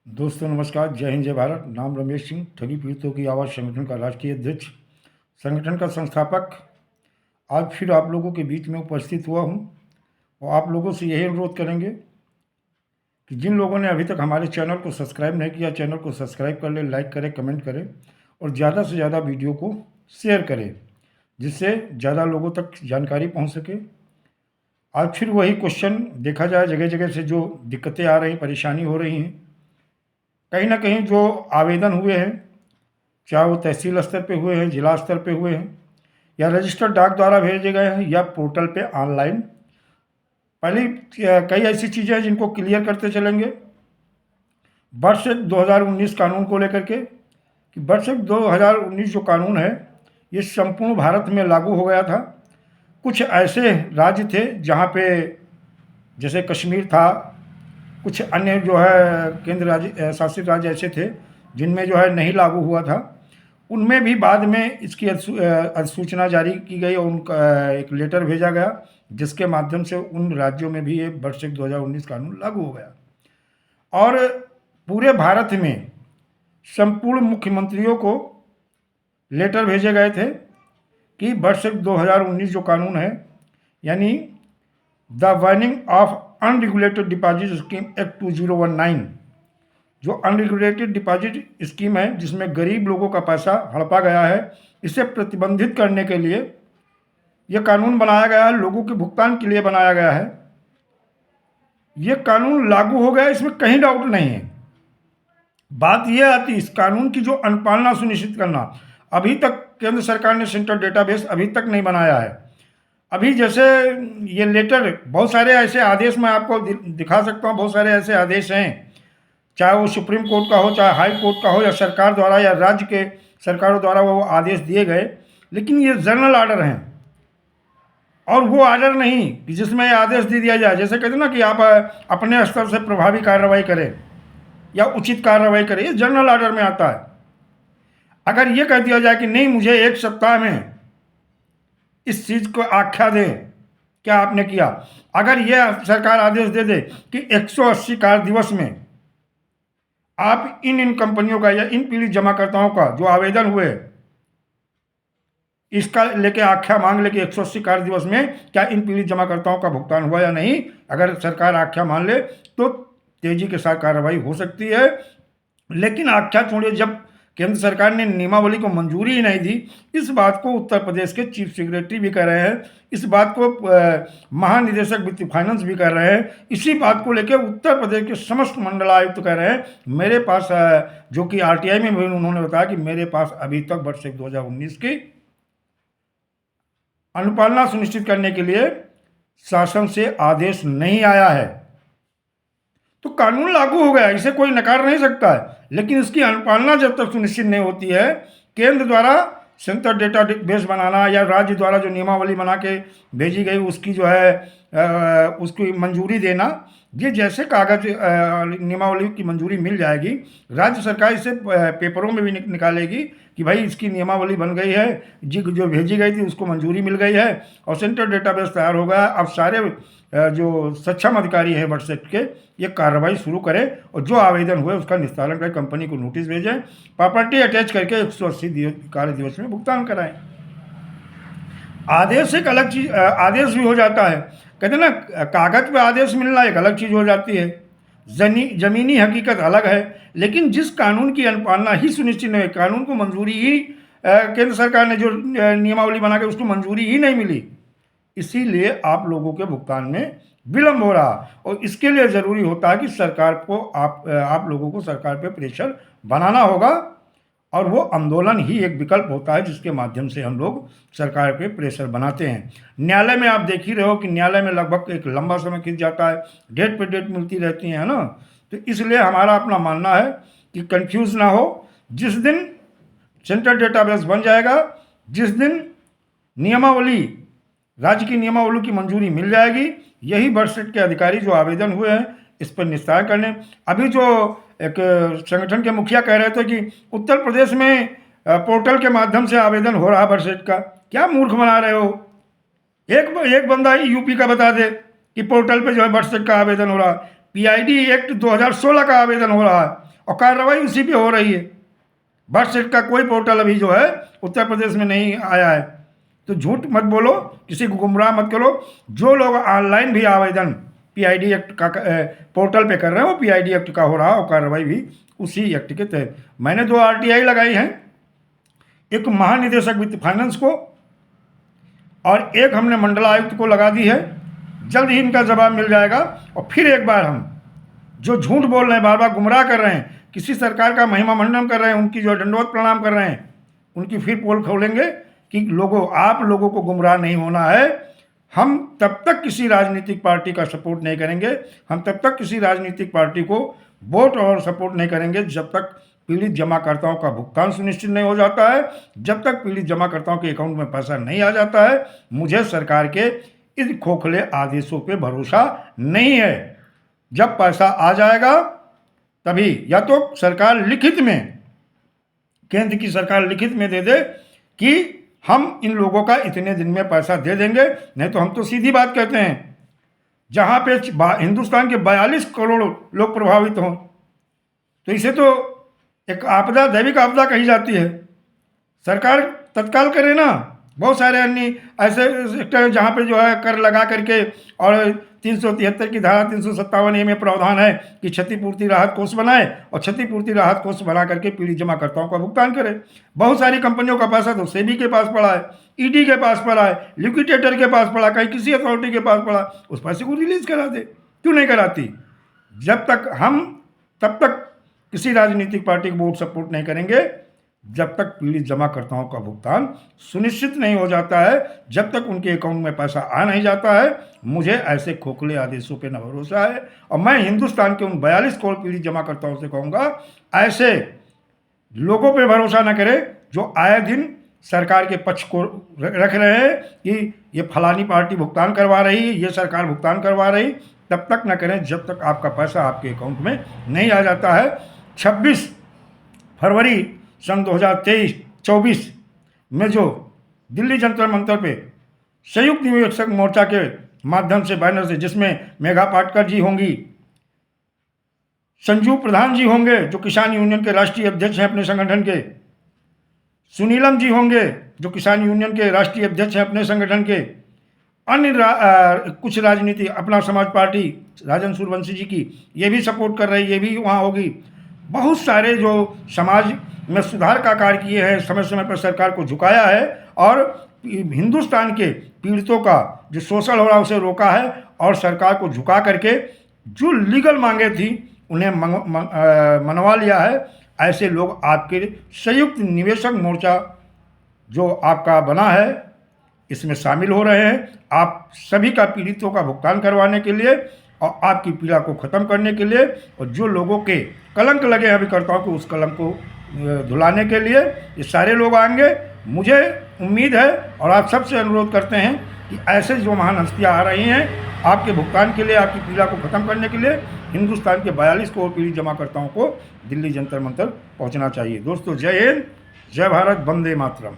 दोस्तों नमस्कार, जय हिंद जय भारत। नाम रमेश सिंह, ठगी पीड़ितों की आवाज़ संगठन का राष्ट्रीय अध्यक्ष, संगठन का संस्थापक। आज फिर आप लोगों के बीच में उपस्थित हुआ हूं और आप लोगों से यही अनुरोध करेंगे कि जिन लोगों ने अभी तक हमारे चैनल को सब्सक्राइब नहीं किया, चैनल को सब्सक्राइब कर लें, लाइक करें, कमेंट करें और ज़्यादा से ज़्यादा वीडियो को शेयर करें, जिससे ज़्यादा लोगों तक जानकारी पहुँच सके। आज फिर वही क्वेश्चन देखा जाए, जगह जगह से जो दिक्कतें आ रही, परेशानी हो रही हैं, कहीं ना कहीं जो आवेदन हुए हैं, चाहे वो तहसील स्तर पे हुए हैं, जिला स्तर पे हुए हैं, या रजिस्टर्ड डाक द्वारा भेजे गए हैं, या पोर्टल पे ऑनलाइन, पहले कई ऐसी चीज़ें हैं जिनको क्लियर करते चलेंगे। वर्ष 2019 कानून को लेकर के, कि वर्ष 2019 जो कानून है ये संपूर्ण भारत में लागू हो गया था। कुछ ऐसे राज्य थे जहाँ पे, जैसे कश्मीर था, कुछ अन्य जो है केंद्र राज्य शासित राज्य ऐसे थे जिनमें जो है नहीं लागू हुआ था। उनमें भी बाद में इसकी अधिसूचना जारी की गई और उनका एक लेटर भेजा गया, जिसके माध्यम से उन राज्यों में भी ये वर्ष 2019 कानून लागू हो गया। और पूरे भारत में संपूर्ण मुख्यमंत्रियों को लेटर भेजे गए थे कि वर्ष 2019 जो कानून है, यानी the whining of unregulated deposit scheme act 2019, जो अनरेगुलेटेड डिपॉजिट स्कीम है जिसमें गरीब लोगों का पैसा हड़पा गया है, इसे प्रतिबंधित करने के लिए यह कानून बनाया गया है, लोगों के भुगतान के लिए बनाया गया है। ये कानून लागू हो गया, इसमें कहीं डाउट नहीं है। बात यह आती है इस कानून की जो अनुपालना सुनिश्चित करना। अभी तक केंद्र सरकार ने सेंट्रल डेटाबेस अभी तक नहीं बनाया है। अभी जैसे ये लेटर, बहुत सारे ऐसे आदेश मैं आपको दिखा सकता हूँ, बहुत सारे ऐसे आदेश हैं, चाहे वो सुप्रीम कोर्ट का हो, चाहे हाई कोर्ट का हो, या सरकार द्वारा या राज्य के सरकारों द्वारा वो आदेश दिए गए, लेकिन ये जनरल ऑर्डर हैं और वो ऑर्डर नहीं कि जिसमें आदेश दे दिया जाए, जैसे कहते हैं ना कि आप अपने स्तर से प्रभावी कार्रवाई करें या उचित कार्रवाई करें, ये जनरल ऑर्डर में आता है। अगर ये कह दिया जाए कि नहीं, मुझे एक सप्ताह में इस चीज़ को आख्या दें, क्या आपने किया, अगर यह सरकार आदेश दे दे कि 180 कार्य दिवस में आप इन कंपनियों का या इन पीड़ित जमाकर्ताओं का जो आवेदन हुए इसका लेके आख्या मांग ले कि 180 कार्य दिवस में क्या इन पीड़ित जमाकर्ताओं का भुगतान हुआ या नहीं, अगर सरकार आख्या मान ले तो तेजी के साथ कार्रवाई हो सकती है। लेकिन आख्या छोड़िए, जब केंद्र सरकार ने नियमावली को मंजूरी ही नहीं दी, इस बात को उत्तर प्रदेश के चीफ सेक्रेटरी भी कर रहे हैं, इस बात को महानिदेशक वित्त फाइनेंस भी कर रहे हैं, इसी बात को लेकर उत्तर प्रदेश के समस्त मंडलायुक्त कर रहे हैं। मेरे पास जो कि आरटीआई में भी उन्होंने बताया कि मेरे पास अभी तक वर्ष 2019 की अनुपालना सुनिश्चित करने के लिए शासन से आदेश नहीं आया है। तो कानून लागू हो गया, इसे कोई नकार नहीं सकता है, लेकिन इसकी अनुपालना जब तक सुनिश्चित नहीं होती है, केंद्र द्वारा सेंट्रल डेटा बेस बनाना या राज्य द्वारा जो नियमावली बना के भेजी गई उसकी जो है उसकी मंजूरी देना, ये जैसे कागज नियमावली की मंजूरी मिल जाएगी, राज्य सरकार इसे पेपरों में भी निकालेगी कि भाई इसकी नियमावली बन गई है, जी जो भेजी गई थी उसको मंजूरी मिल गई है और सेंट्रल डेटाबेस तैयार हो गया। अब सारे जो सक्षम अधिकारी हैं व्हाट्सएप के, ये कार्रवाई शुरू करें और जो आवेदन हुए उसका निस्तारण कर कंपनी को नोटिस भेजें, प्रॉपर्टी अटैच करके 180 कार्य दिवस में भुगतान कराएं। आदेश एक अलग चीज, आदेश भी हो जाता है, कहते हैं ना कागज पे आदेश मिलना एक अलग चीज हो जाती है, जमीनी हकीकत अलग है। लेकिन जिस कानून की अनुपालना ही सुनिश्चित नहीं, कानून को मंजूरी ही केंद्र सरकार ने जो नियमावली बना के उसको मंजूरी ही नहीं मिली, इसीलिए आप लोगों के भुगतान में विलंब हो रहा। और इसके लिए ज़रूरी होता है कि सरकार को आप लोगों को सरकार पे प्रेशर बनाना होगा, और वो आंदोलन ही एक विकल्प होता है जिसके माध्यम से हम लोग सरकार पे प्रेशर बनाते हैं। न्यायालय में आप देख ही रहे हो कि न्यायालय में लगभग एक लंबा समय खिंच जाता है, डेट पे डेट मिलती रहती है ना। तो इसलिए हमारा अपना मानना है कि कंफ्यूज ना हो, जिस दिन सेंट्रल डेटाबेस बन जाएगा, जिस दिन नियमावली, राज्य की नियमावली की मंजूरी मिल जाएगी, यही वर्षसेट के अधिकारी जो आवेदन हुए हैं इस पर निस्तार करने। अभी जो एक संगठन के मुखिया कह रहे थे कि उत्तर प्रदेश में पोर्टल के माध्यम से आवेदन हो रहा वर्षसेट का, क्या मूर्ख बना रहे हो? एक बंदा यूपी का बता दे कि पोर्टल पे जो है वर्षसेट का आवेदन हो रहा है। पीआईडी एक्ट 2016 का आवेदन हो रहा है, और कार्रवाई उसी पे हो रही है। बर्थ सर्टिफिकेट का कोई पोर्टल अभी जो है उत्तर प्रदेश में नहीं आया है। तो झूठ मत बोलो, किसी को गुमराह मत करो। जो लोग ऑनलाइन भी आवेदन पीआईडी एक्ट का पोर्टल पे कर रहे हैं वो पीआईडी एक्ट का हो रहा है और कार्रवाई भी उसी एक्ट के तहत। मैंने 2 आरटीआई लगाई हैं, एक महानिदेशक वित्त फाइनेंस को और एक हमने मंडलायुक्त को लगा दी है। जल्द ही इनका जवाब मिल जाएगा। और फिर एक बार हम जो झूठ बोल रहे हैं, बार बार गुमराह कर रहे हैं, किसी सरकार का महिमा मंडन कर रहे हैं, उनकी जो दंडवत प्रणाम कर रहे हैं, उनकी फिर पोल खोलेंगे कि लोगों, आप लोगों को गुमराह नहीं होना है। हम तब तक किसी राजनीतिक पार्टी का सपोर्ट नहीं करेंगे, हम तब तक किसी राजनीतिक पार्टी को वोट और सपोर्ट नहीं करेंगे जब तक पीड़ित जमाकर्ताओं का भुगतान सुनिश्चित नहीं हो जाता है, जब तक पीड़ित जमाकर्ताओं के अकाउंट में पैसा नहीं आ जाता है। मुझे सरकार के इस खोखले आदेशों पे भरोसा नहीं है। जब पैसा आ जाएगा तभी या तो सरकार लिखित में, केंद्र की सरकार लिखित में दे दे कि हम इन लोगों का इतने दिन में पैसा दे देंगे, नहीं तो हम तो सीधी बात कहते हैं, जहाँ पे हिंदुस्तान के 42 करोड़ लोग प्रभावित हों तो इसे तो एक आपदा, दैविक आपदा कही जाती है। सरकार तत्काल करे ना। बहुत सारे अन्य ऐसे सेक्टर हैं जहाँ पे जो है कर लगा करके, और 373 की धारा 357 में प्रावधान है कि क्षतिपूर्ति राहत कोष बनाए और क्षतिपूर्ति राहत कोष बना करके पीड़ित जमाकर्ताओं का भुगतान करे। बहुत सारी कंपनियों का पैसा तो सेबी के पास पड़ा है, ईडी के पास पड़ा है, लिक्विडेटर के पास पड़ा, कहीं किसी अथॉरिटी के पास पड़ा, उस पैसे को रिलीज करा दे। क्यों नहीं कराती? जब तक हम तब तक किसी राजनीतिक पार्टी को वोट सपोर्ट नहीं करेंगे जब तक पीड़ित जमाकर्ताओं का भुगतान सुनिश्चित नहीं हो जाता है, जब तक उनके अकाउंट में पैसा आ नहीं जाता है। मुझे ऐसे खोखले आदेशों पे न भरोसा है और मैं हिंदुस्तान के उन 42 करोड़ पीड़ित जमाकर्ताओं से कहूँगा, ऐसे लोगों पे भरोसा न करें जो आए दिन सरकार के पक्ष को रख रहे हैं कि ये फलानी पार्टी भुगतान करवा रही है, ये सरकार भुगतान करवा रही। तब तक न करें जब तक आपका पैसा आपके अकाउंट में नहीं आ जाता है। 26 फरवरी सन 2023-24 में जो दिल्ली जंतर मंतर पे संयुक्त निवेशक मोर्चा के माध्यम से बैनर से, जिसमें मेघा पाटकर जी होंगी, संजू प्रधान जी होंगे जो किसान यूनियन के राष्ट्रीय अध्यक्ष हैं अपने संगठन के, सुनीलम जी होंगे जो किसान यूनियन के राष्ट्रीय अध्यक्ष हैं अपने संगठन के, अन्य कुछ राजनीति, अपना समाज पार्टी राजन सूर्यवंशी जी की ये भी सपोर्ट कर रही, ये भी वहाँ होगी। बहुत सारे जो समाज में सुधार का कार्य किए हैं, समय समय पर सरकार को झुकाया है और हिंदुस्तान के पीड़ितों का जो शोषण हो रहा है उसे रोका है और सरकार को झुका करके जो लीगल मांगे थी उन्हें मनवा लिया है। ऐसे लोग आपके संयुक्त निवेशक मोर्चा जो आपका बना है इसमें शामिल हो रहे हैं। आप सभी का पीड़ितों का भुगतान करवाने के लिए और आपकी पीड़ा को ख़त्म करने के लिए, और जो लोगों के कलंक लगे हैं अभिकर्ताओं को उस कलंक को धुलाने के लिए ये सारे लोग आएंगे। मुझे उम्मीद है और आप सबसे अनुरोध करते हैं कि ऐसे जो महान हस्तियाँ आ रही हैं आपके भुगतान के लिए, आपकी पीड़ा को ख़त्म करने के लिए हिंदुस्तान के 42 करोड़ पीड़ित जमाकर्ताओं को दिल्ली जंतर मंतर पहुंचना चाहिए। दोस्तों, जय हिंद, जय भारत, वंदे मातरम।